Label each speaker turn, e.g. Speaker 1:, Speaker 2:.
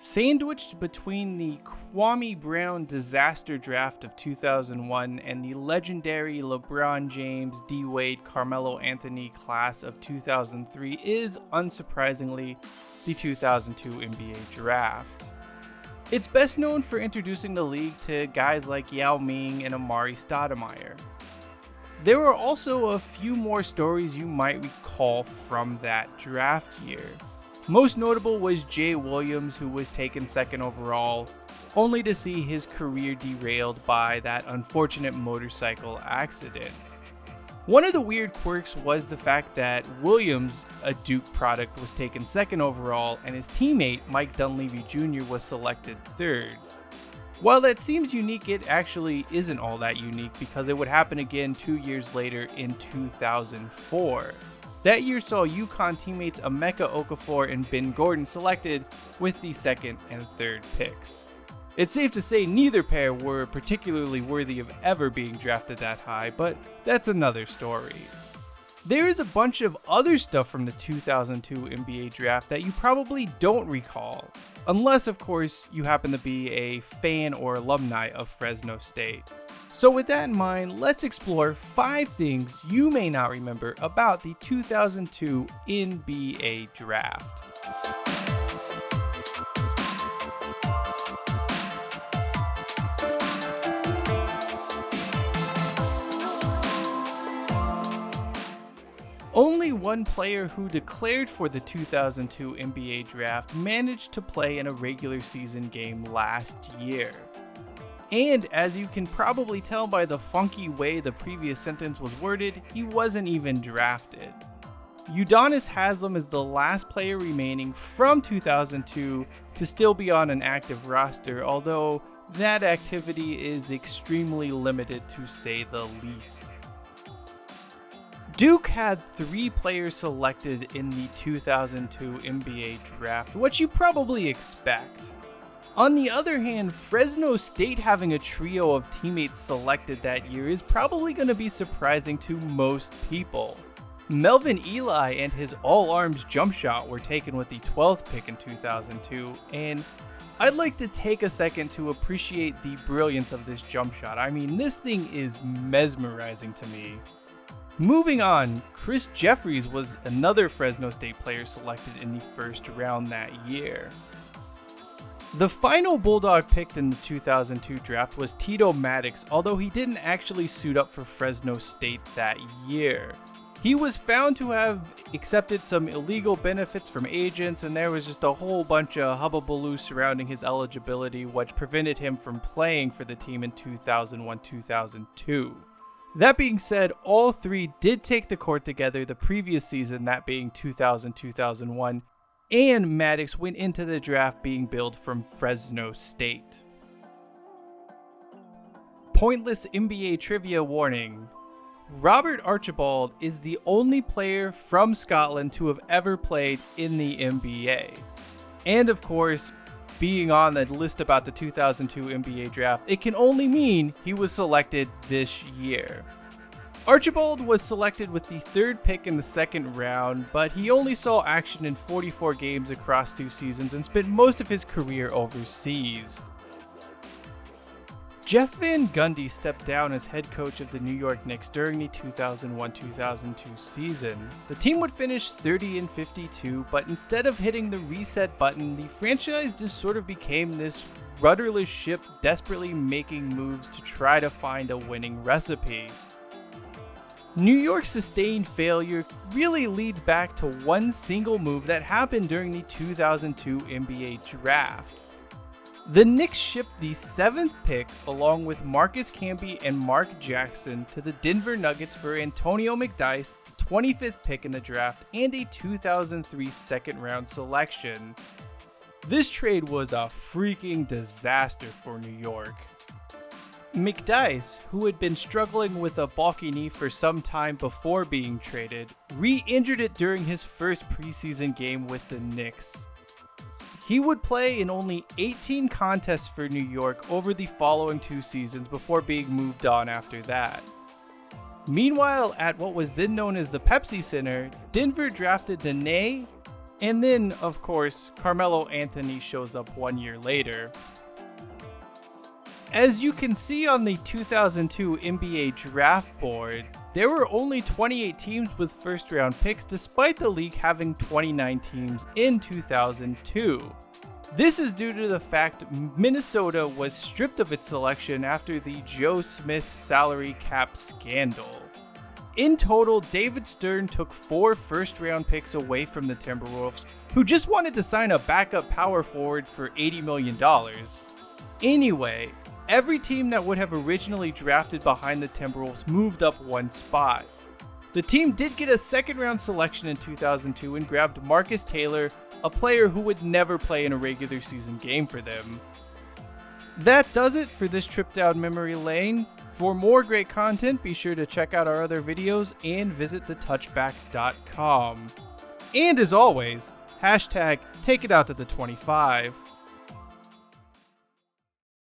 Speaker 1: Sandwiched between the Kwame Brown disaster draft of 2001 and the legendary LeBron James, D-Wade, Carmelo Anthony class of 2003 is, unsurprisingly, the 2002 NBA draft. It's best known for introducing the league to guys like Yao Ming and Amar'e Stoudemire. There are also a few more stories you might recall from that draft year. Most notable was Jay Williams, who was taken second overall, only to see his career derailed by that unfortunate motorcycle accident. One of the weird quirks was the fact that Williams, a Duke product, was taken second overall, and his teammate Mike Dunleavy Jr. was selected third. While that seems unique, it actually isn't all that unique because it would happen again 2 years later in 2004. That year saw UConn teammates Emeka Okafor and Ben Gordon selected with the second and third picks. It's safe to say neither pair were particularly worthy of ever being drafted that high, but that's another story. There is a bunch of other stuff from the 2002 NBA draft that you probably don't recall, unless of course you happen to be a fan or alumni of Fresno State. So with that in mind, let's explore 5 things you may not remember about the 2002 NBA draft. Only one player who declared for the 2002 NBA draft managed to play in a regular season game last year. And as you can probably tell by the funky way the previous sentence was worded, he wasn't even drafted. Udonis Haslem is the last player remaining from 2002 to still be on an active roster, although that activity is extremely limited to say the least. Duke had 3 players selected in the 2002 NBA draft, what you probably expect. On the other hand, Fresno State having a trio of teammates selected that year is probably going to be surprising to most people. Melvin Ely and his all-arms jump shot were taken with the 12th pick in 2002, and I'd like to take a second to appreciate the brilliance of this jump shot. I mean, this thing is mesmerizing to me. Moving on, Chris Jeffries was another Fresno State player selected in the first round that year. The final Bulldog picked in the 2002 draft was Tito Maddox, although he didn't actually suit up for Fresno State that year. He was found to have accepted some illegal benefits from agents, and there was just a whole bunch of hubbubaloo surrounding his eligibility, which prevented him from playing for the team in 2001-2002. That being said, all 3 did take the court together the previous season, that being 2000-2001, and Maddox went into the draft being billed from Fresno State. Pointless NBA trivia warning. Robert Archibald is the only player from Scotland to have ever played in the NBA. And of course, being on the list about the 2002 NBA draft, it can only mean he was selected this year. Archibald was selected with the 3rd pick in the 2nd round, but he only saw action in 44 games across 2 seasons and spent most of his career overseas. Jeff Van Gundy stepped down as head coach of the New York Knicks during the 2001-2002 season. The team would finish 30-52, but instead of hitting the reset button, the franchise just sort of became this rudderless ship desperately making moves to try to find a winning recipe. New York's sustained failure really leads back to one single move that happened during the 2002 NBA draft. The Knicks shipped the 7th pick along with Marcus Camby and Mark Jackson to the Denver Nuggets for Antonio McDyess, the 25th pick in the draft, and a 2003 second round selection. This trade was a freaking disaster for New York. McDyess, who had been struggling with a bulky knee for some time before being traded, re-injured it during his first preseason game with the Knicks. He would play in only 18 contests for New York over the following 2 seasons before being moved on after that. Meanwhile, at what was then known as the Pepsi Center, Denver drafted Nene And then, of course, Carmelo Anthony shows up 1 year later. As you can see on the 2002 NBA draft board, there were only 28 teams with first round picks despite the league having 29 teams in 2002. This is due to the fact Minnesota was stripped of its selection after the Joe Smith salary cap scandal. In total, David Stern took 4 first-round picks away from the Timberwolves, who just wanted to sign a backup power forward for $80 million. Anyway, every team that would have originally drafted behind the Timberwolves moved up 1 spot. The team did get a second-round selection in 2002 and grabbed Marcus Taylor, a player who would never play in a regular season game for them. That does it for this trip down memory lane. For more great content, be sure to check out our other videos and visit thetouchback.com. And as always, hashtag take it out to the 25.